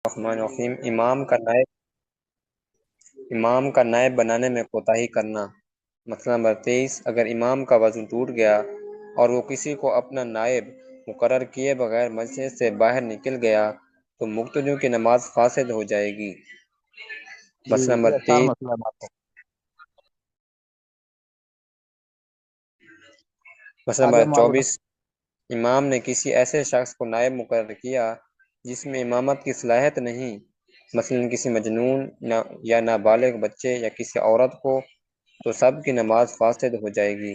الرحمن الرحیم امام کا نائب بنانے میں کوتاہی کرنا۔ مسئلہ نمبر 23، اگر امام کا وضو ٹوٹ گیا اور وہ کسی کو اپنا نائب مقرر کیے بغیر مسجد سے باہر نکل گیا تو مقتدیوں کی نماز فاسد ہو جائے گی۔ جی مسئلہ نمبر یہ آسان 23، مسئلہ ہے بات ہے۔ مسئلہ آگے نمبر ہم 24، امام نے کسی ایسے شخص کو نائب مقرر کیا جس میں امامت کی صلاحیت نہیں، مثلا کسی مجنون یا نابالغ بچے یا کسی عورت کو، تو سب کی نماز فاسد ہو جائے گی۔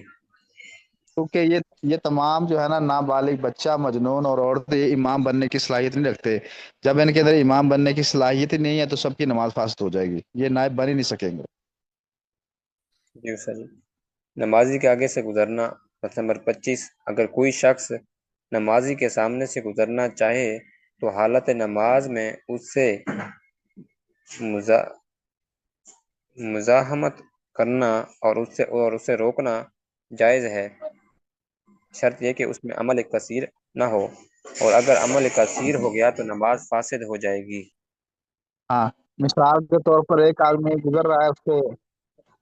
کیونکہ یہ تمام جو ہے نا نابالغ بچہ، مجنون اور عورت، یہ امام بننے کی صلاحیت نہیں رکھتے۔ جب ان کے اندر امام بننے کی صلاحیت ہی نہیں ہے تو سب کی نماز فاسد ہو جائے گی، یہ نائب بن ہی نہیں سکیں گے۔ جی سر، نمازی کے آگے سے گزرنا۔ مسئلہ نمبر 25، اگر کوئی شخص نمازی کے سامنے سے گزرنا چاہے تو حالت نماز میں اس سے مزاحمت کرنا اور اسے روکنا جائز ہے، شرط یہ کہ اس میں عمل کثیر نہ ہو، اور اگر عمل کثیر ہو گیا تو نماز فاسد ہو جائے گی۔ ہاں، مثال کے طور پر ایک آدمی گزر رہا ہے، اس کے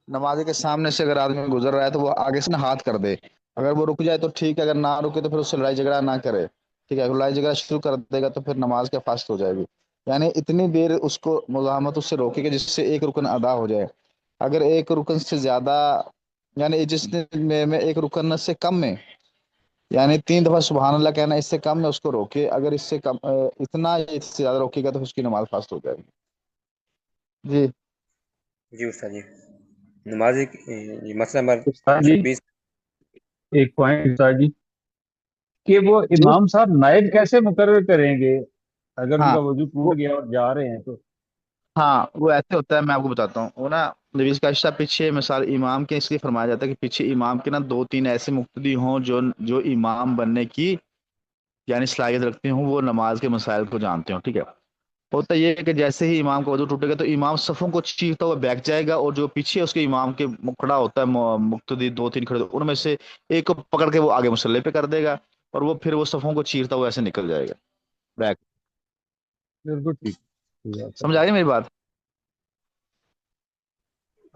نمازی کے سامنے سے اگر آدمی گزر رہا ہے تو وہ آگے سے نا ہاتھ کر دے، اگر وہ رک جائے تو ٹھیک ہے، اگر نہ رکے تو پھر اس سے لڑائی جھگڑا نہ کرے، ٹھیک ہے، اگر لڑائی جھگڑا شروع کر دے گا تو پھر نماز کے فاسد ہو جائے گی۔ یعنی اتنی دیر اس کو مزاحمت اس سے روکے گا جس سے ایک رکن ادا ہو جائے۔ اگر ایک رکن سے زیادہ، یعنی جس میں ایک رکن سے کم میں، یعنی 3 دفعہ سبحان اللہ کہنا، اس سے کم میں اس کو روکے، اگر اس سے کم اتنا اس سے زیادہ روکے گا تو اس کی نماز فاسد ہو جائے گی۔ جی جی استاد جی، نمازی مسئلہ نمبر استاد جی 26۔ ایک پوائنٹ استاد جی، کہ وہ جی امام صاحب نائب کیسے مقرر کریں گے اگر ان ہاں کا وضو ٹوٹ گیا اور جا رہے ہیں تو؟ ہاں وہ ایسے ہوتا ہے، میں آپ کو بتاتا ہوں۔ وہ نا نبی کا عشاء پیچھے مثال امام کے اس لیے فرمایا جاتا ہے کہ پیچھے امام کے نا 2-3 ایسے مقتدی ہوں جو امام بننے کی یعنی صلاحیت رکھتے ہوں، وہ نماز کے مسائل کو جانتے ہوں، ٹھیک ہے۔ ہوتا یہ ہے کہ جیسے ہی امام کا وضو ٹوٹے گا تو امام صفوں کو چیرتا ہوا بیٹھ جائے گا، اور جو پیچھے اس کے امام کے کھڑا ہوتا ہے مقتدی 2-3 کھڑے، ان میں سے ایک کو پکڑ کے وہ آگے مصلی پہ کر دے گا، اور وہ پھر وہ صفوں کو چیرتا ہوا ایسے نکل جائے گا بیک۔ بالکل ٹھیک، سمجھ آ رہی ہے میری بات؟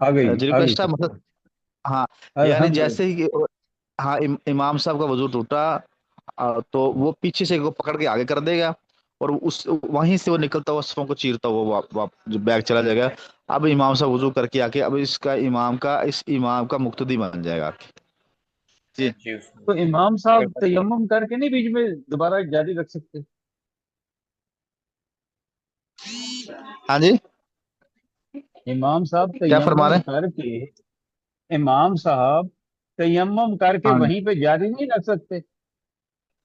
جن آ کا گئی عشاء سر، مطلب، ہاں، یعنی الحمد جیسے للہ۔ ہی ہاں امام صاحب کا وضو ٹوٹا، تو وہ پیچھے سے کو پکڑ کے آگے کر دے گا، اور وہیں سے وہ نکلتا ہوا صفوں کو چیرتا ہوا جو بیک چلا جائے گا۔ اب امام صاحب وضو کر کے آ کے اب اس امام کا مقتدی بن جائے گا۔ جی جی استاد، تو امام اگر صاحب تیمم کر کے نہیں بیچ میں دوبارہ جاری رکھ سکتے؟ ہاں جی، امام صاحب کیا فرما رہے تیمم ہیں؟ کر کے امام صاحب تیمم کر کے ہاں جی، وہیں پہ جاری نہیں رکھ سکتے؟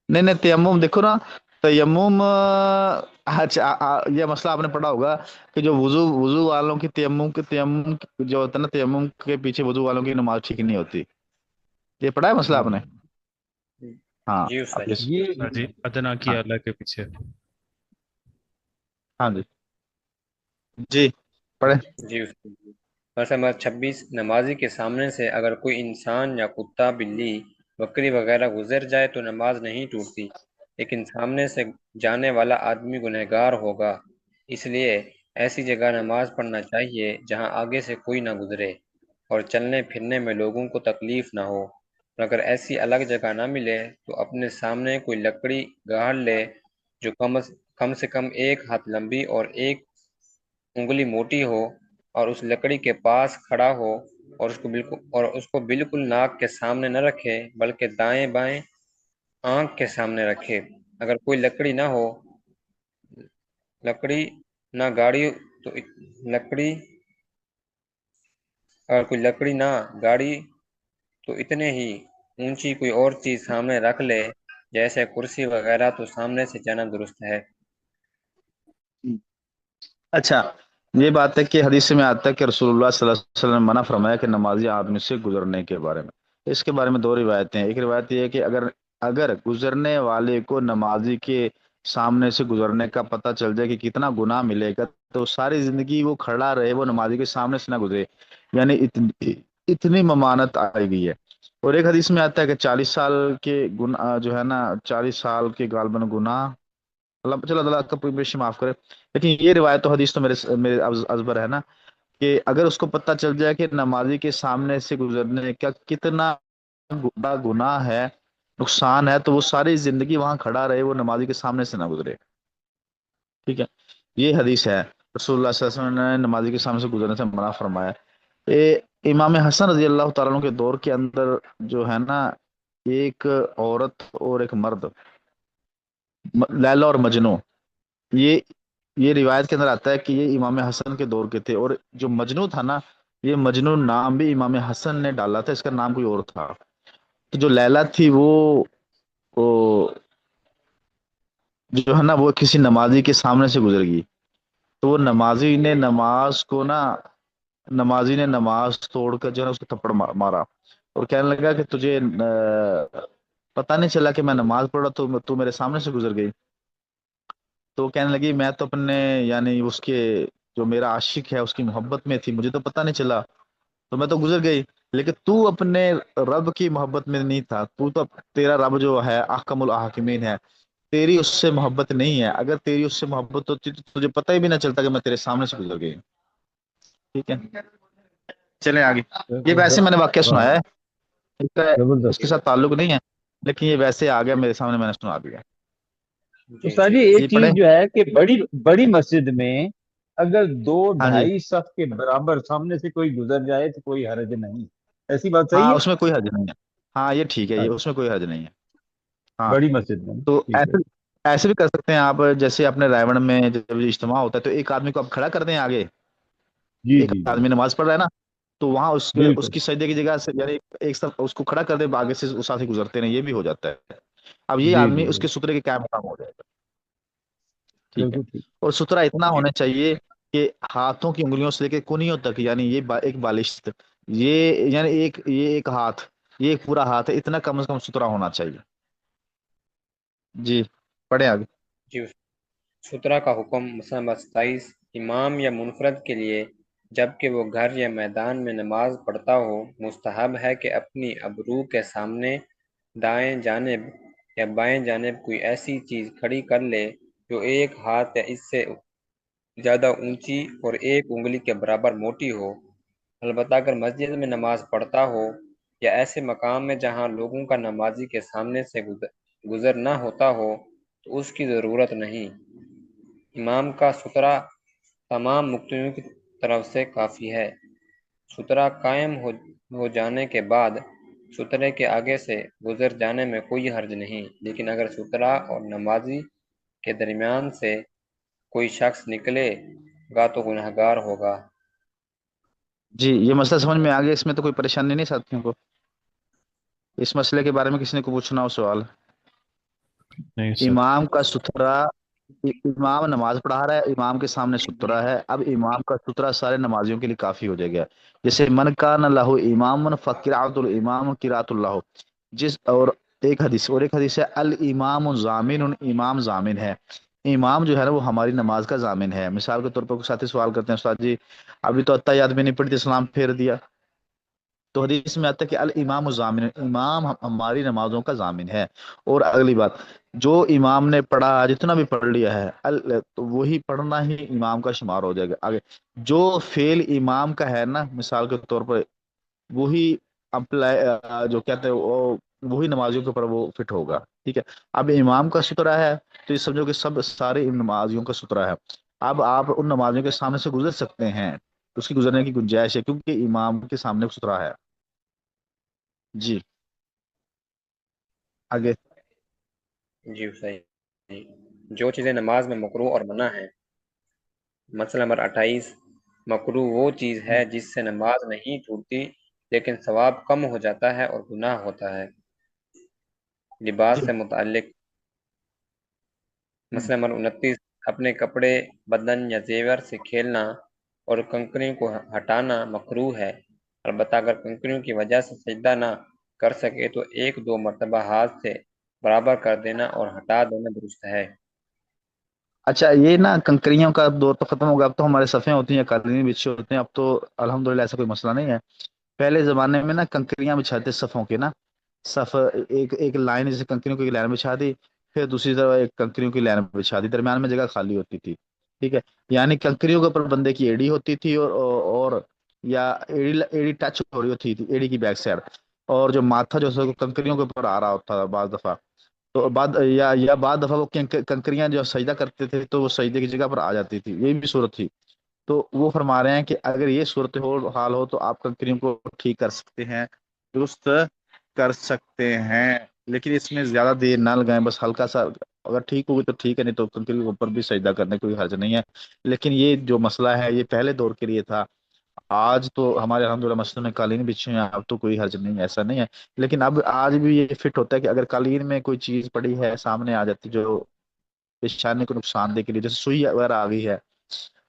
نہیں نہیں، تیمم دیکھو نا، تیمم اچھا یہ مسئلہ آپ نے پڑھا ہوگا کہ جو وضو والوں کی تیمم جو ہوتا ہے نا، تیمم کے پیچھے وضو والوں کی نماز ٹھیک نہیں ہوتی، یہ پڑھا ہے مسئلہ آپ نے؟ ہاں جی اب استاد یہ، جی، یہ ہاں جی، ادنا کی ہاں آلہ کے پیچھے۔ ہاں جی، جی پڑھے۔ جی استاد جی۔ مسئلہ نمبر 26، نمازی کے سامنے سے اگر کوئی انسان یا کتا، بلی، بکری وغیرہ گزر جائے تو نماز نہیں ٹوٹتی، لیکن سامنے سے جانے والا آدمی گنہگار ہوگا، اس لیے ایسی جگہ نماز پڑھنا چاہیے جہاں آگے سے کوئی نہ گزرے اور چلنے پھرنے میں لوگوں کو تکلیف نہ ہو، اور اگر ایسی الگ جگہ نہ ملے تو اپنے سامنے کوئی لکڑی گاڑ لے جو کم سے کم 1 ہاتھ لمبی اور 1 انگلی موٹی ہو، اور اس لکڑی کے پاس کھڑا ہو، اور اس کو بالکل ناک کے سامنے نہ رکھے بلکہ دائیں بائیں آنکھ کے سامنے رکھے۔ اگر کوئی لکڑی نہ گاڑی تو اتنے ہی اونچی کوئی اور چیز سامنے رکھ لے جیسے کرسی وغیرہ، تو سامنے سے جانا درست ہے۔ اچھا، یہ بات ہے کہ حدیث میں آتا ہے کہ رسول اللہ صلی اللہ علیہ وسلم نے منع فرمایا کہ نمازی آدمی سے گزرنے کے بارے میں۔ اس کے بارے میں 2 روایتیں ہیں۔ ایک روایت یہ ہے کہ اگر گزرنے والے کو نمازی کے سامنے سے گزرنے کا پتہ چل جائے کہ کتنا گناہ ملے گا تو ساری زندگی وہ کھڑا رہے، وہ نمازی کے سامنے سے نہ گزرے، یعنی اتنی ممانت آئی گئی ہے۔ اور ایک حدیث میں آتا ہے کہ 40 سال کے گناہ جو ہے نا، 40 سال کے غالباً گناہ چلو اللہ کا بیشی معاف کرے، لیکن یہ روایت تو حدیث تو میرے ازبر ہے نا، کہ اگر اس کو پتہ چل جائے کہ نمازی کے سامنے سے گزرنے کا کتنا بڑا گناہ ہے، نقصان ہے، تو وہ ساری زندگی وہاں کھڑا رہے، وہ نمازی کے سامنے سے نہ گزرے، ٹھیک ہے؟ یہ حدیث ہے، رسول اللہ صلی اللہ علیہ وسلم نے نمازی کے سامنے سے گزرنے سے منع فرمایا۔ امام حسن رضی اللہ تعالیٰ عنہ کے دور کے اندر جو ہے نا، ایک عورت اور ایک مرد، لیلا اور مجنو، یہ یہ روایت کے اندر آتا ہے کہ یہ امام حسن کے دور کے تھے، اور جو مجنو تھا نا، یہ مجنو نام بھی امام حسن نے ڈالا تھا، اس کا نام کوئی اور تھا۔ تو جو لیلا تھی وہ جو ہے نا، وہ کسی نمازی کے سامنے سے گزر گئی، تو وہ نمازی نے نماز توڑ کر جو ہے نا اس کو تھپڑ مارا، اور کہنے لگا کہ تجھے پتہ نہیں چلا کہ میں نماز پڑھ رہا تو میرے سامنے سے گزر گئی؟ تو وہ کہنے لگی میں تو اپنے یعنی اس کے جو میرا عاشق ہے اس کی محبت میں تھی، مجھے تو پتہ نہیں چلا، تو میں تو گزر گئی، لیکن تو اپنے رب کی محبت میں نہیں تھا، تیرا رب جو ہے احکم الحاکمین ہے، تیری اس سے محبت نہیں ہے، اگر تیری اس سے محبت ہوتی تو تجھے پتہ ہی بھی نہ چلتا کہ میں تیرے سامنے سے گزر گئی، ٹھیک ہے؟ چلیں آگے۔ یہ ویسے میں نے واقعہ واہ، سنایا ہے، اس زبردست۔ کے ساتھ تعلق نہیں ہے، لیکن یہ ویسے آ گیا میرے سامنے، میں نے سنا دیا۔ جی استاد جی جی جی ایک پڑھیں۔ چیز جو ہے کہ بڑی بڑی مسجد میں اگر دو ہاں جی، ڈھائی صف کے برابر سامنے سے کوئی گزر جائے تو کوئی حرج نہیں، ایسی بات صحیح ہاں ہے؟ اس میں کوئی حرج نہیں ہے، ہاں یہ ٹھیک ہے، یہ اس اچھا، میں کوئی حرج نہیں ہے، ہاں۔ بڑی مسجد میں تو ٹھیک ہے۔ ایسے ایسے بھی کر سکتے ہیں آپ، جیسے اپنے رائے میں جب اجتماع ہوتا ہے تو ایک آدمی کو آپ کھڑا کر دیں آگے، جی ایک جی جی، آدمی نماز پڑھ رہا ہے نا، تو وہاں اس بالکل کی سجدے کی جگہ سے یعنی ایک ساتھ اس کو کھڑا کر دے، آگے سے اس ساتھ ہی گزرتے ہیں، یہ بھی ہو جاتا ہے، اب یہ جی آدمی جی اس جی، کے سترے کے قائم مقام ہو جائے گا، ٹھیک ہے؟ بالکل ٹھیک۔ اور سترا اتنا جی ہونا چاہیے کہ ہاتھوں کی انگلیوں سے لے کے کنیوں تک، یعنی یہ ایک بالشت، یعنی ایک ہاتھ، یہ ایک پورا ہاتھ ہے، اتنا کم از کم سترا ہونا چاہیے۔ جی پڑھیں آگے۔ جی۔ سترہ کا حکم مسئلہ نمبر 27، امام یا منفرد کے لیے جبکہ وہ گھر یا میدان میں نماز پڑھتا ہو، مستحب ہے کہ اپنی ابرو کے سامنے دائیں جانب یا بائیں جانب کوئی ایسی چیز کھڑی کر لے جو ایک ہاتھ یا اس سے زیادہ اونچی اور ایک انگلی کے برابر موٹی ہو، البتہ اگر مسجد میں نماز پڑھتا ہو یا ایسے مقام میں جہاں لوگوں کا نمازی کے سامنے سے گزر نہ ہوتا ہو تو اس کی ضرورت نہیں۔ امام کا سترہ تمام مقتدیوں کی طرف سے کافی ہے۔ سترہ قائم ہو جانے کے بعد سترے کے آگے سے گزر جانے میں کوئی حرج نہیں، لیکن اگر سترہ اور نمازی کے درمیان سے کوئی شخص نکلے گا تو گنہگار ہوگا۔ جی یہ مسئلہ سمجھ میں آ گیا، اس میں تو کوئی پریشانی نہیں ساتھیوں کو؟ اس مسئلے کے بارے میں کسی نے کو پوچھنا ہو سوال؟ نہیں سر۔ امام کا سترا، امام نماز پڑھا رہا ہے، امام کے سامنے سترا ہے، اب امام کا سترا سارے نمازیوں کے لیے کافی ہو جائے گا، جیسے من کان لہ امام فقرات الامام قرات اللہ، ایک حدیث ہے الامام ضامن، امام ضامن ہے، امام جو ہے نا وہ ہماری نماز کا ضامن ہے۔ مثال کے طور پر کوئی ساتھی سوال کرتے ہیں استاد جی ابھی تو اتحیات بھی نہیں پڑھی تھی، سلام پھیر دیا، تو حدیث میں آتا ہے کہ الامام ضامن، امام ہماری نمازوں کا ضامن ہے۔ اور اگلی بات، جو امام نے پڑھا جتنا بھی پڑھ لیا ہے تو وہی پڑھنا ہی امام کا شمار ہو جائے گا۔ آگے جو فعل امام کا ہے نا، مثال کے طور پر وہی اپلائی جو کہتے ہیں وہی نمازیوں کے اوپر وہ فٹ ہوگا، ٹھیک ہے؟ اب امام کا سترا ہے تو یہ سمجھو کہ سارے نمازیوں کا سترا ہے، اب آپ ان نمازیوں کے سامنے سے گزر سکتے ہیں، اس کی گزرنے کی گنجائش ہے کیونکہ امام کے سامنے سترا ہے۔ جی آگے۔ جی صحیح۔ جو چیزیں نماز میں مکروہ اور منع ہیں، مسئلہ نمبر 28، مکروہ وہ چیز ہے جس سے نماز نہیں ٹوٹتی لیکن ثواب کم ہو جاتا ہے اور گناہ ہوتا ہے۔ لباس جی سے متعلق مسئلہ نمبر 29، اپنے کپڑے، بدن یا زیور سے کھیلنا اور کنکریوں کو ہٹانا مکروہ ہے، البتہ اگر کنکریوں کی وجہ سے سجدہ نہ کر سکے تو ایک دو مرتبہ ہاتھ سے برابر کر دینا اور ہٹا دینا درست ہے۔ اچھا یہ نا کنکریوں کا دور تو ختم ہو گیا، اب تو ہمارے صفیں ہوتی ہیں، قالین بچھے ہوتے ہیں، اب تو الحمدللہ ایسا کوئی مسئلہ نہیں ہے۔ پہلے زمانے میں نا کنکریاں بچھاتے صفوں کے نا، صف ایک ایک لائن، جیسے کنکریوں کی ایک لائن بچھا دی، پھر دوسری طرف ایک کنکریوں کی لائن بچھا دی، درمیان میں جگہ خالی ہوتی تھی، ٹھیک ہے، یعنی کنکریوں کے اوپر بندے کی ایڑی ہوتی تھی، اور یا ایڑی ٹچ ہو رہی ہوتی تھی ایڑی کی بیک سائڈ، اور جو ماتھا جو ہے کنکریوں کے اوپر آ رہا ہوتا تھا بعض دفعہ، تو بعض دفعہ وہ کنکریاں جو سجدہ کرتے تھے تو وہ سجدے کی جگہ پر آ جاتی تھی، یہ بھی صورت تھی۔ تو وہ فرما رہے ہیں کہ اگر یہ صورت حال ہو تو آپ کنکریوں کو ٹھیک کر سکتے ہیں، درست کر سکتے ہیں، لیکن اس میں زیادہ دیر نہ لگائیں، بس ہلکا سا، اگر ٹھیک ہوگی تو ٹھیک ہے، نہیں تو کنکری کے اوپر بھی سجدہ کرنے کوئی حرج نہیں ہے۔ لیکن یہ جو مسئلہ ہے یہ پہلے دور کے لیے تھا، آج تو ہمارے الحمدللہ مسجد میں قالین بچھے ہیں، اب تو کوئی حرج نہیں ہے، ایسا نہیں ہے، لیکن اب آج بھی یہ فٹ ہوتا ہے کہ اگر قالین میں کوئی چیز پڑی ہے سامنے آ جاتی جو پیشانی کو نقصان دہ کے لیے، جیسے سوئی وغیرہ آ گئی ہے،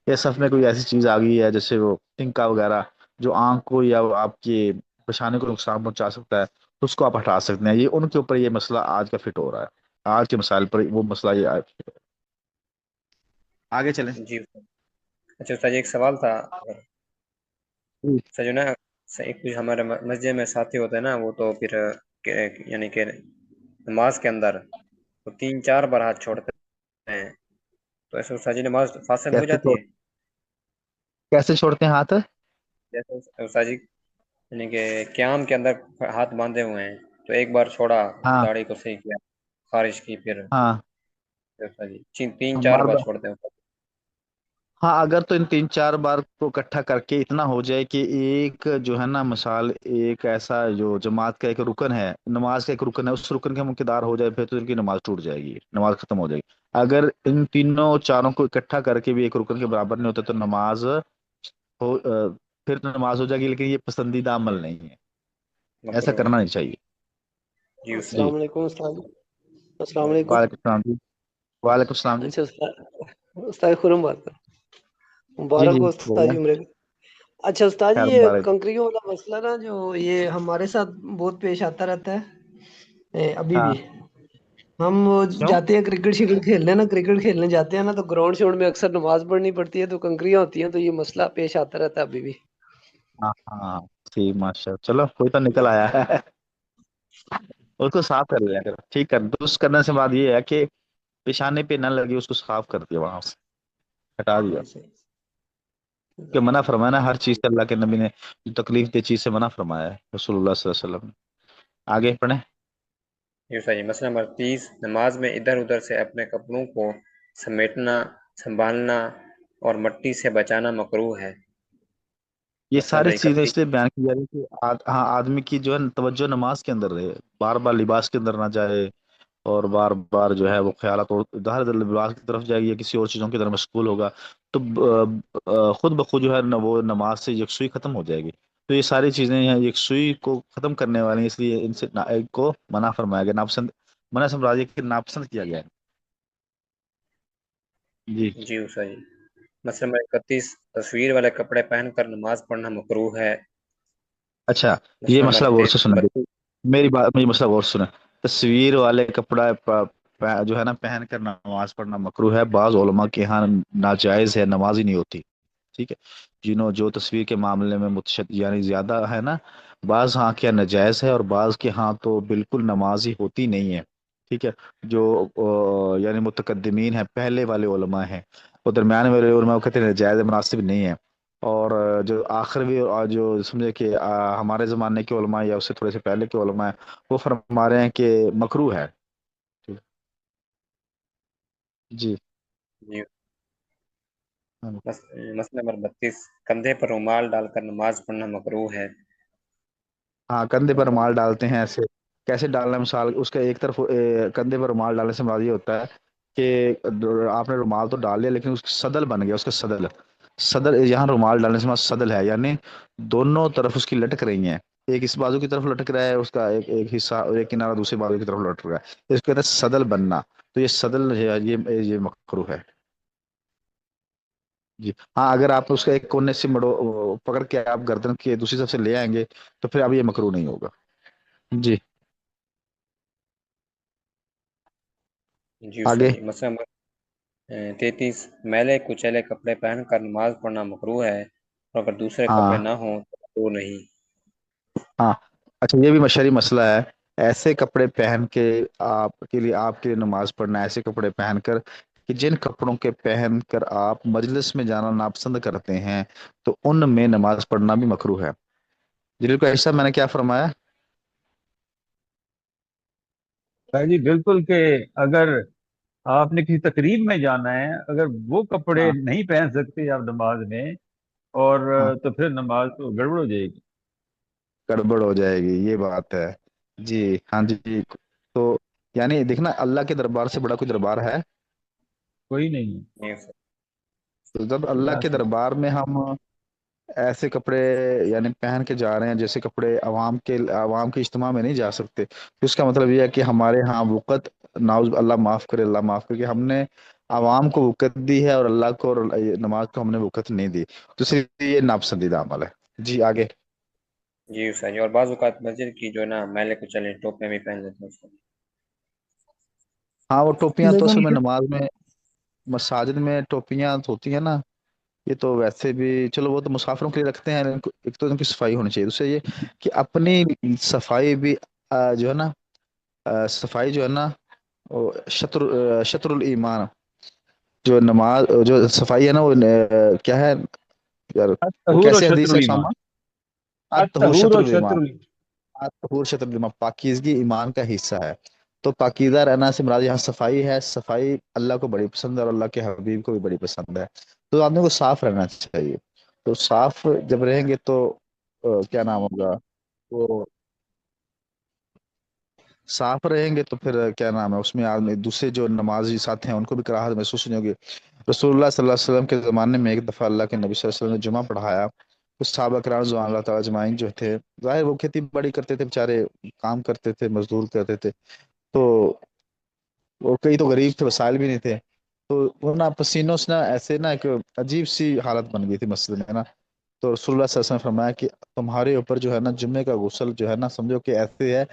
یا صف میں کوئی ایسی چیز آ گئی ہے جیسے وہ ٹنکا وغیرہ جو آنکھ کو یا آپ کی پیشانی کو نقصان پہنچا سکتا ہے، تو اس کو آپ ہٹا سکتے ہیں، یہ ان کے اوپر یہ مسئلہ آج کا فٹ ہو رہا ہے، آج کے مسائل پر وہ مسئلہ یہ آگے چلیں۔ جی استاد۔ اچھا استاد جی، ایک سوال تھا، اگر سر جو نا کچھ ہمارے مسجد میں ساتھی ہوتے ہیں نا، وہ تو پھر یعنی کہ نماز کے اندر وہ 3 4 بار ہاتھ چھوڑتے ہیں، تو ایسے استاد جی نماز فاصل ہو کیسے جاتی ہے؟ کیسے چھوڑتے ہیں ہاتھ؟ جیسے استاد جی یعنی کہ قیام کے اندر ہاتھ باندھے ہوئے ہیں، تو ایک بار چھوڑا، ہاں داڑھی کو صحیح کیا، خارج کی، پھر ہاں استاد جی 3 4 بار بار بار چھوڑتے ہیں۔ ہاں، اگر تو ان 3 4 بار کو اکٹھا کر کے اتنا ہو جائے کہ ایک جو ہے نا مثال، ایک ایسا جو جماعت کا ایک رکن ہے، نماز کا ایک رکن ہے، اس رکن کا مقدار ہو جائے، پھر تو ان کی نماز ٹوٹ جائے گی، نماز ختم ہو جائے گی۔ اگر ان تینوں چاروں کو اکٹھا کر کے بھی ایک رکن کے برابر نہیں ہوتا تو نماز پھر تو نماز ہو جائے گی، لیکن یہ پسندیدہ عمل نہیں ہے، ایسا مکروہ ہے۔ کرنا نہیں چاہیے۔ جی استاد جی، السلام علیکم استاد جی۔ السلام وعلیکم علیکم۔ وعلیکم السلام جی، وعلیکم السلام جی، اچھا استاد، استاد خرم بات کر، جی مبارک جی ہو استاد بولیں، جی عمرے کا۔ اچھا استاد جی، خیر یہ مبارک۔ کنکریوں والا مسئلہ نا جو یہ ہمارے ساتھ بہت پیش آتا رہتا ہے، ابھی ہاں، بھی ہم کیوں؟ جاتے ہیں کرکٹ شکٹ کھیلنے نا، کرکٹ کھیلنے جاتے ہیں نا، تو گراؤنڈ شاؤنڈ میں اکثر نماز پڑھنی پڑتی ہے تو کنکریاں ہوتی ہیں، تو یہ مسئلہ پیش آتا رہتا ہے ابھی بھی۔ ہاں ہاں، ٹھیک، ماشاء اللہ، چلو کوئی تو نکل آیا ہے، اس کو صاف کر لیا کرو، ٹھیک کر درست کرنے سے بعد یہ ہے کہ پیشانے پہ نہ لگی، اس کو صاف کر دیا، وہاں سے ہٹا دیا، صحیح صحیح۔ کہ جزاک منع اللہ فرمایا نا، خیر۔ ہر چیز سے اللہ کے نبی نے جو تکلیف دہ چیز سے منع فرمایا ہے رسول اللہ صلی اللہ علیہ وسلم نے۔ آگے پڑھیں۔ جی استاد جی، مسئلہ نمبر 30، نماز میں ادھر ادھر سے اپنے کپڑوں کو سمیٹنا، سنبھالنا اور مٹی سے بچانا مکروہ ہے۔ یہ مسئلہ ساری نمبر چیزیں 31۔ اس لیے بیان کی جا رہی ہے کہ ہاں، آدمی کی جو ہے توجہ نماز کے اندر رہے، بار بار لباس کے اندر نہ جائے، اور بار بار جو ہے وہ خیالات اور ظاہر لباس کی طرف جائے گی یا کسی اور چیزوں کی طرف مشغول ہوگا، تو خود بخود جو ہے وہ نماز سے یکسوئی ختم ہو جائے گی۔ تو یہ ساری چیزیں ہیں یکسوئی کو ختم کرنے والی ہیں، اس لیے ان سے ایک کو منع فرمایا گیا، ناپسند، منع سے مراد یہ کہ ناپسند کیا گیا ہے۔ جی، جی استاد جی، مسئلہ نمبر 31، تصویر والے کپڑے پہن کر نماز پڑھنا مکروہ ہے۔ اچھا، یہ مسئلہ نمبر مسئلہ غور سے سنیں، دیکھیں میری بات، مجھے مسئلہ غور سے سنیں۔ تصویر والے کپڑا جو ہے نا پہن کر نماز پڑھنا مکروہ ہے، بعض علماء کے ہاں ناجائز ہے، نماز ہی نہیں ہوتی، ٹھیک ہے، جو تصویر کے معاملے میں متشدد یعنی زیادہ ہے نا، بعض ہاں کیا ناجائز ہے، اور بعض کے ہاں تو بالکل نماز ہی ہوتی نہیں ہے، ٹھیک ہے، جو یعنی متقدمین ہیں، پہلے والے علماء ہیں، وہ درمیان والے علماء وہ کہتے ہیں ناجائز ہے، مناسب نہیں ہے، اور جو آخر بھی اور جو سمجھے کہ ہمارے زمانے کے علماء یا اس سے تھوڑے سے پہلے کے علماء ہیں، وہ فرما رہے ہیں کہ مکروہ ہے۔ جی، جی۔ مسئلہ نمبر 32، کندھے پر رومال ڈال کر نماز پڑھنا مکروہ ہے۔ ہاں، کندھے پر رومال ڈالتے ہیں، ایسے کیسے ڈالنا ہے؟ مثال اس کا ایک طرف کندھے پر رومال ڈالنے سے مراد یہ ہوتا ہے کہ آپ نے رومال تو ڈال لیا لیکن اس کی صدل بن گیا، اس کا صدل، صدر یہاں رومال ڈالنے سے مراد صدل ہے، یعنی دونوں طرف اس کی لٹک رہی ہیں، ایک اس بازو کی طرف لٹک رہا ہے اس کا ایک حصہ، اور ایک کنارہ دوسری بازو کی طرف لٹک رہا ہے، اس کو کہتے ہیں صدل بننا، تو یہ صدل ہے، یہ مکروہ ہے۔ جی ہاں، اگر آپ اس کا ایک کونے سے پکڑ کے آپ گردن کے دوسری طرف سے لے آئیں گے تو پھر اب یہ مکروہ نہیں ہوگا۔ جی، جی استاد آگے۔ جی، مسئلہ نمبر 33، میلے کچیلے کپڑے پہن کر نماز پڑھنا مکروہ ہے، اور اگر دوسرے ہاں کپڑے نہ ہوں تو مکروہ نہیں۔ ہاں، اچھا، یہ بھی مشہور مسئلہ ہے ایسے کپڑے پہن کے آپ کے لیے نماز پڑھنا، ایسے کپڑے پہن کر کہ جن کپڑوں کے پہن کر آپ مجلس میں جانا ناپسند کرتے ہیں، تو ان میں نماز پڑھنا بھی مکروہ ہے۔ جلیل کو ایسا میں نے کیا فرمایا؟ جی بالکل، کہ اگر آپ نے کسی تقریب میں جانا ہے، اگر وہ کپڑے ہاں نہیں پہن سکتے آپ نماز میں، اور ہاں، تو پھر نماز تو گڑبڑ ہو جائے گی۔ گڑبڑ ہو جائے گی، یہ بات ہے۔ جی ہاں جی، تو یعنی دیکھنا اللہ کے دربار سے بڑا کوئی دربار ہے؟ کوئی نہیں جی سر۔ تو جب اللہ اللہ کے سے۔ دربار میں ہم ایسے کپڑے یعنی پہن کے جا رہے ہیں جیسے کپڑے عوام کے اجتماع میں نہیں جا سکتے، تو اس کا مطلب یہ ہے کہ ہمارے ہاں وقت، ناؤز اللہ معاف کرے، اللہ معاف کرے، کہ ہم نے عوام کو وقت دی ہے اور اللہ کو اور نماز کو ہم نے وقت نہیں دی، تو اس لیے یہ ناپسندیدہ عمل ہے۔ جی آگے۔ جی سر جی، اور بعض اوقات مسجد کی جو نا میلے کو چلے ٹوپیاں بھی پہن لیتے ہیں اس کو۔ ہاں وہ ٹوپیاں تو اصل لیکن میں نماز میں، مساجد میں ٹوپیاں ہوتی ہیں نا، یہ تو ویسے بھی چلو وہ تو مسافروں کے لیے رکھتے ہیں، ایک تو ان کی صفائی ہونی چاہیے، دوسرے یہ کہ اپنی صفائی بھی جو ہے نا، صفائی جو ہے نا، وہ شطر الایمان، جو نماز جو صفائی ہے نا، وہ کیا ہے یار، وہ الطہور و کیسے شطر حدیث ہے الایمان، ساما؟ الطہور الطہور شطر و الایمان، شطر الایمان۔ الطہور شطر الایمان، پاکیزگی ایمان کا حصہ ہے۔ تو پاکیزہ رہنا سے مراد یہاں صفائی ہے، صفائی اللہ کو بڑی پسند ہے اور اللہ کے حبیب کو بھی بڑی پسند ہے، تو آدمی کو صاف رہنا چاہیے۔ تو صاف جب رہیں گے تو کیا نام ہوگا، وہ صاف رہیں گے تو پھر کیا نام ہے، اس میں آدمی دوسرے جو نمازی ساتھی ہیں ان کو بھی کراہت محسوس نہیں ہوگی۔ رسول اللہ صلی اللہ علیہ وسلم کے زمانے میں ایک دفعہ اللہ کے نبی صلی اللہ علیہ وسلم نے جمعہ پڑھایا، کچھ صحابہ کرام رضوان اللہ تعالیٰ اجمعین جو تھے، ظاہر وہ کھیتی باڑی کرتے تھے بیچارے، کام کرتے تھے، مزدور کرتے تھے، تو وہ کئی تو غریب تھے، وسائل بھی نہیں تھے، تو وہ نا پسینوں سے نا ایسے نا ایک عجیب سی حالت بن گئی تھی مسجد میں نا، تو رسول اللہ صلی اللہ علیہ وسلم نے فرمایا کہ تمہارے اوپر جو ہے نا جمعے کا غسل جو ہے نا، سمجھو کہ ایسے ہے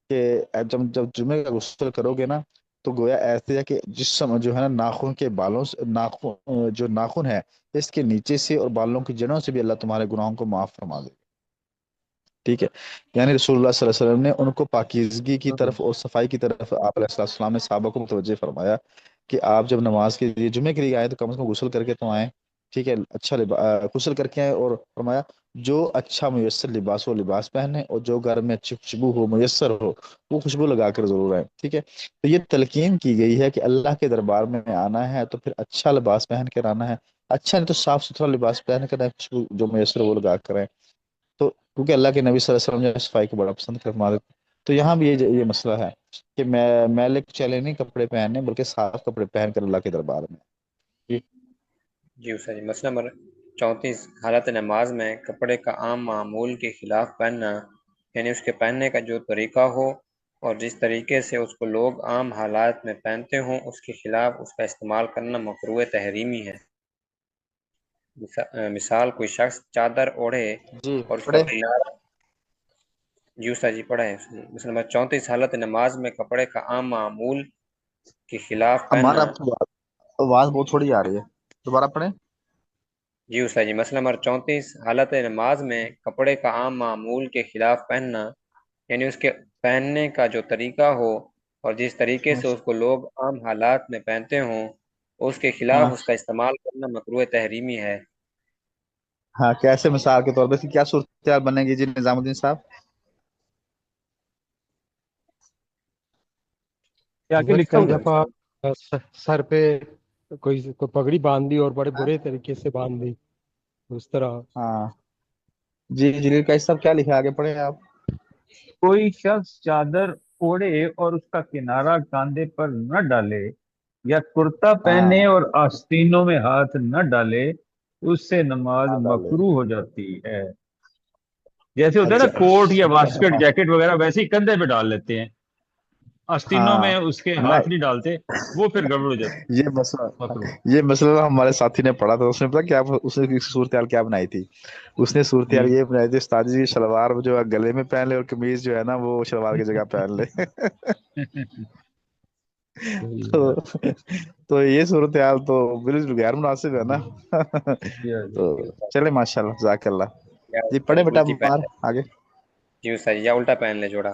کہ جب جمعے کا غسل کرو گے نا، تو گویا ایسے ہے کہ جسم جو ہے نا، ناخن کے بالوں سے، ناخن جو ناخن ہے اس کے نیچے سے اور بالوں کی جڑوں سے بھی اللہ تمہارے گناہوں کو معاف فرما دے، ٹھیک ہے؟ یعنی رسول اللہ صلی اللہ علیہ وسلم نے ان کو پاکیزگی کی طرف اور صفائی کی طرف آپ علیہ السلام نے صحابہ کو متوجہ فرمایا کہ آپ جب نماز کے لیے جمعے کے لیے آئے تو کم از کم غسل کر کے تو آئیں، ٹھیک ہے؟ اچھا غسل کر کے آئے، اور فرمایا جو اچھا میسر لباس ہو لباس پہنے، اور جو گھر میں اچھی خوشبو ہو میسر ہو وہ خوشبو لگا کر ضرور آئے، ٹھیک ہے؟ تو یہ تلقین کی گئی ہے کہ اللہ کے دربار میں آنا ہے تو پھر اچھا لباس پہن کر آنا ہے، اچھا نہیں تو صاف ستھرا لباس پہن کر آئے، خوشبو جو میسر ہو وہ لگا کر آئے، تو کیونکہ اللہ کے نبی صلی اللہ علیہ وسلم جو صفائی کو بڑا پسند کرتے، تو یہاں بھی یہ مسئلہ ہے کہ میں میلے چلے نہیں کپڑے پہننے، بلکہ صاف کپڑے پہن کر اللہ کے دربار میں۔ جی جی استاد جی، مسئلہ نمبر 34، حالت نماز میں کپڑے کا عام معمول کے خلاف پہننا، یعنی اس کے پہننے کا جو طریقہ ہو اور جس طریقے سے اس کو لوگ عام حالات میں پہنتے ہوں اس کے خلاف اس کا استعمال کرنا مکروہ تحریمی ہے۔ مثال کوئی شخص چادر اوڑھے جی اور اس کا پڑھے کنارہ، جی استاد جی پڑھا ہے۔ مثلا نمبر 34، حالت نماز میں کپڑے کا عام معمول کے خلاف ہمارا پہننا۔ آپ کی آواز بہت تھوڑی آ رہی ہے، دوبارہ پڑھیں۔ جی استاد جی، مسئلہ نمبر 34، حالت نماز میں کپڑے کا عام معمول کے خلاف پہننا، یعنی اس کے پہننے کا جو طریقہ ہو اور جس طریقے سے اس کو لوگ عام حالات میں پہنتے ہوں اس کے خلاف ہاں اس کا استعمال کرنا مکروہ تحریمی ہے۔ ہاں، کیسے مثال کے طور پہ، اس کی کیا صورتحال بنے گی جی نظام الدین صاحب؟ کیا کہ حضرت لکھا کئی ہوا دفعہ سر پہ کوئی پگڑی باندھ دی اور بڑے ہاں برے طریقے سے باندھ دی، اس طرح۔ ہاں، جی جلیل کا صاحب کیا لکھا ہے، آگے پڑھیں آپ۔ کوئی شخص چادر اوڑھے اور اس کا کنارہ کاندھے پر نہ ڈالے، یا کرتا ہاں پہنے اور آستینوں میں ہاتھ نہ ڈالے، اس سے نماز نہ ڈالے، مکروہ ہو جاتی ہے۔ جیسے ہوتا ہے نا اچھا کوٹ یا واسکٹ جیکٹ وغیرہ، ویسے ہی کندھے پہ ڈال لیتے ہیں، آستینوں ہاں میں اس کے نہ، ہاتھ نہیں ڈالتے، وہ پھر گڑبڑ ہو جاتی یہ مسئلہ ہے، مکروہ۔ یہ مسئلہ ہمارے ساتھی نے پڑھا تھا، اس نے پتا کیا، اس نے صورتحال کیا بنائی تھی؟ اس نے جی صورتحال یہ بنائی تھی، استاد جی شلوار جو ہے گلے میں پہن لے اور قمیض جو ہے نا وہ شلوار کی جگہ پہن لے صحیح تو بات۔ تو یہ صورتحال تو بالکل غیر مناسب ہے نا جی تو چلے ماشاء اللہ، جزاک اللہ۔ یا جی پڑھے بیٹا الٹی پہن مار لے، آگے۔ جی استاد جی، یا الٹا پہن لے جوڑا۔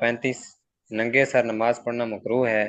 35 ننگے سر نماز پڑھنا مکروہ ہے،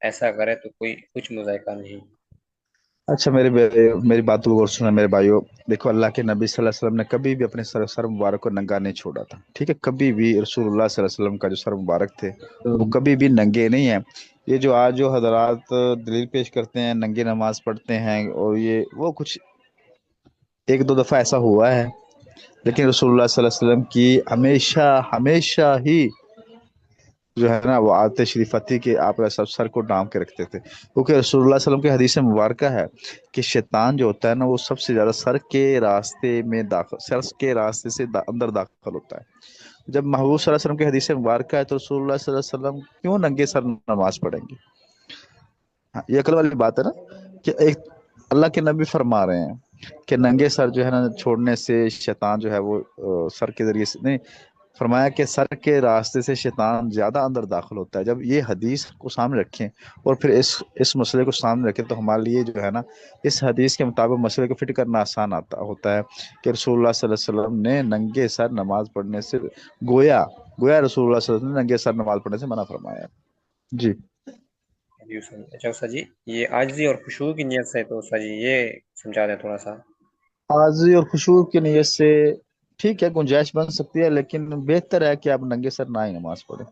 ایسا کرے تو کوئی کچھ مذائقہ نہیں۔ اچھا میری بات کو غور سنا میرے بھائیوں. دیکھو اللہ کے نبی صلی اللہ علیہ وسلم نے کبھی بھی اپنے سر مبارک کو ننگا نہیں چھوڑا تھا. ٹھیک ہے، کبھی بھی رسول اللہ صلی اللہ علیہ وسلم کا جو سر مبارک تھے وہ کبھی بھی ننگے نہیں ہیں. یہ جو آج جو حضرات دلیل پیش کرتے ہیں ننگے نماز پڑھتے ہیں، اور یہ وہ کچھ ایک دو دفعہ ایسا ہوا ہے، لیکن رسول اللہ صلی اللہ علیہ وسلم کی ہمیشہ ہی جو ہے نا وہ عادت شریفہ تھی کہ آپ سب سر کو ڈھانپ کے رکھتے تھے. کیونکہ رسول اللہ صلی اللہ علیہ وسلم کی حدیث مبارکہ ہے کہ شیطان جو ہوتا ہے نا وہ سب سے زیادہ سر کے راستے سے اندر داخل ہوتا ہے. جب محبوب صلی اللہ علیہ وسلم کی حدیث مبارکہ ہے تو رسول اللہ صلی اللہ علیہ وسلم کیوں ننگے سر نماز پڑھیں گے؟ ہاں، یہ عقل والی بات ہے نا کہ ایک اللہ کے نبی فرما رہے ہیں کہ ننگے سر جو ہے نا چھوڑنے سے شیطان جو ہے وہ سر کے ذریعے سے نہیں، فرمایا کہ سر کے راستے سے شیطان زیادہ اندر داخل ہوتا ہے. جب یہ حدیث کو سامنے رکھیں اور پھر اس مسئلے کو سامنے رکھیں تو ہمارے لیے جو ہے نا اس حدیث کے مطابق مسئلے کو فٹ کرنا آسان ہوتا ہے کہ رسول اللہ صلی اللہ علیہ وسلم نے ننگے سر نماز پڑھنے سے گویا رسول اللہ صلی اللہ علیہ وسلم نے ننگے سر نماز پڑھنے سے منع فرمایا. جی جی استاد جی. اچھا استاد جی، یہ عاجزی اور خشوع کی نیت سے تو استاد جی یہ سمجھا دیں تھوڑا سا. عاجزی اور خشوع کی نیت سے ٹھیک ہے، گنجائش بن سکتی ہے، لیکن بہتر ہے کہ آپ ننگے سر نہ ہی نماز پڑھیں.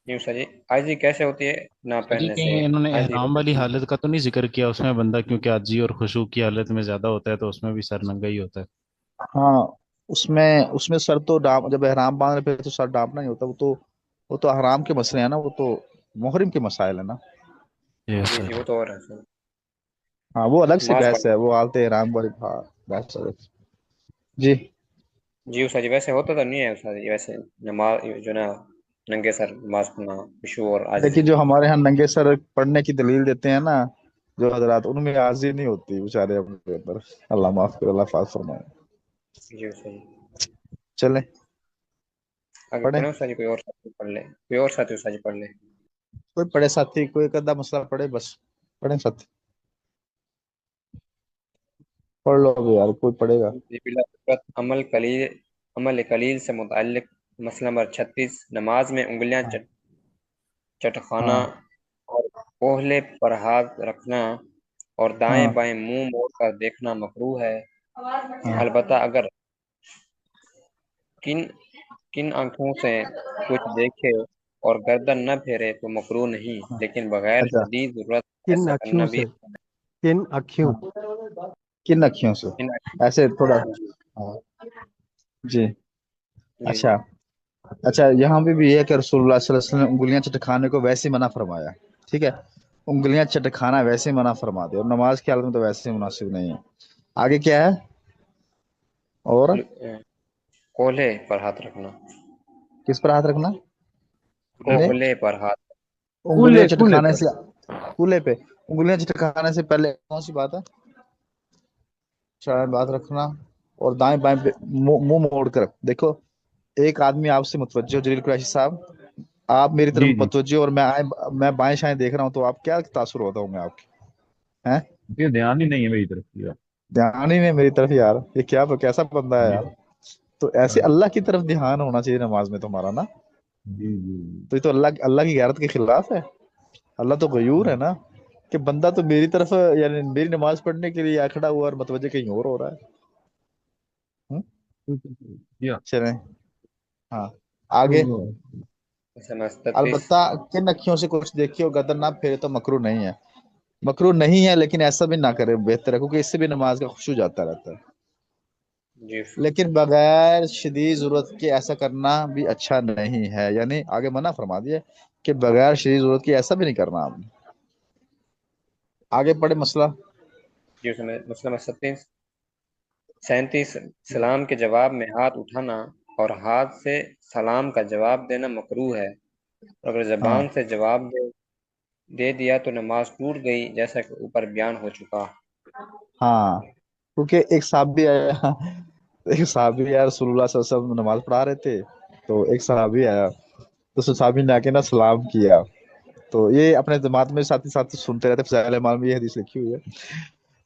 جی استاد جی، عاجزی کیسے ہوتی ہے نہ جی پہننے سے؟ کہیں انہوں نے عاجزی احرام والی حالت کا تو نہیں ذکر کیا اس میں بندہ کیونکہ عاجزی اور خشوع کی حالت میں زیادہ ہوتا ہے تو اس میں بھی سر ننگا ہی ہوتا ہے. ہاں، اس میں سر تو جب احرام باندھ رہے پھر تو سر ڈانپنا ہی ہوتا ہے. وہ تو احرام کے مسئلے ہیں نا، وہ تو محرم کے مسائل ہیں نا. یس جی سر. جی، وہ تو اور ہے سر. ہاں وہ الگ سی نماز بحث ہے، پڑھنا. وہ حالت احرام والی. ہاں بحث الگ. جی جی استاد جی، ویسے ہوتا تو نہیں ہے استاد جی، ویسے نماز جو نا ننگے سر نماز پڑھنا خشوع اور دیکھیے عاجزی. جو ہمارے ہاں ننگے سر پڑھنے کی دلیل دیتے ہیں نا جو حضرات، ان میں عاجزی نہیں ہوتی بیچارے اپنے اوپر. اللہ معاف کرے، اللہ فاض فرمائے. جی استاد جی. چلیں آگے پڑھیں، پڑھیں استاد جی، کوئی اور ساتھی پڑھ لے، کوئی اور ساتھی استاد جی پڑھ لے. کوئی پڑھے ساتھی، کوئی ایک آدھا مسئلہ پڑھے، بس پڑھیں ساتھی. پڑھ لو ابھی یار، کوئی پڑھے گا. جی بلا فکرت عمل قلیل سے متعلق مسئلہ نمبر 36 نماز میں انگلیاں چٹخانا ہاں اور کوہلے پر ہاتھ رکھنا اور دائیں ہاں بائیں منہ موڑ کر دیکھنا مکروہ ہے، ہاں البتہ اگر کن کن آنکھوں سے کچھ دیکھے اور گردن نہ پھیرے تو مکروہ نہیں، ہاں. لیکن بغیر اچھا، شدید ضرورت کن ایسا کرنا اکھیوں بھی سے کن اکھیوں ہاں کن اکھیوں سے ان ایسے تھوڑا. جی ہاں جی. جی اچھا اچھا، یہاں پہ بھی یہ ہے کہ رسول اللہ صلی اللہ علیہ وسلم نے انگلیاں چٹکانے کو ویسے منع فرمایا. ٹھیک ہے، انگلیاں چٹکانا ویسے منع فرما دے، اور نماز کی حالت میں تو ویسے مناسب نہیں ہے. آگے کیا ہے؟ اور کولہے پر ہاتھ رکھنا. کس پر ہاتھ رکھنا؟ کولے، کولہے پر ہاتھ. انگلیاں کولے چٹکانے پر سے، کولے پہ انگلیاں چٹکانے سے پہلے کون سی بات ہے؟ شاید بات رکھنا اور دائیں بائیں منہ موڑ کر. دیکھو ایک آدمی آپ سے متوجہ ہو، جلیل قریشی صاحب آپ میری طرف جی جی. متوجہ ہو اور میں بائیں شائیں دیکھ رہا ہوں تو آپ کیا تاثر ہوتا ہوں میں آپ کی؟ ہیں؟ یہ دھیان ہی نہیں ہے میری طرف کی. دھیان ہی نہیں میری طرف یار، یہ کیسا بندہ ہے جی یار. تو ایسے اللہ کی طرف دھیان ہونا چاہیے نماز میں تمہارا نا. جی جی. تو یہ تو اللہ کی غیرت کے خلاف ہے. اللہ تو غیور ہے نا، کہ بندہ تو میری طرف یعنی میری نماز پڑھنے کے لیے کھڑا ہوا اور متوجہ کہیں اور ہو رہا ہے. یا چلیں ہاں آگے. البتہ کن اکھیوں سے کچھ دیکھیے اور گردن نہ پھیرے تو مکروہ نہیں ہے. مکروہ نہیں ہے، لیکن ایسا بھی نہ کرے، بہتر ہے، کیونکہ اس سے بھی نماز کا خشوع جاتا رہتا ہے. جی لیکن بغیر شدید ضرورت کے ایسا کرنا بھی اچھا نہیں ہے، یعنی آگے منع فرما دیا کہ بغیر شدید ضرورت کے ایسا بھی نہیں کرنا آپ نے. آگے پڑھے مسئلہ. جی مسئلہ 37 سلام کے جواب میں ہاتھ اٹھانا اور ہاتھ سے سلام کا جواب دینا مکروہ ہے، اور اگر ہاں زبان سے جواب دے دیا تو نماز ٹوٹ گئی، جیسا کہ اوپر بیان ہو چکا. ہاں، کیونکہ ایک صحابی آیا، رسول اللہ صلی اللہ علیہ وسلم نماز پڑھا رہے تھے تو ایک صحابی آیا تو صحابی نے آ کے نا سلام کیا. تو یہ اپنے جماعت میں ساتھی ساتھی سنتے رہتے، فضائل اعمال میں یہ حدیث لکھی ہوئی ہے.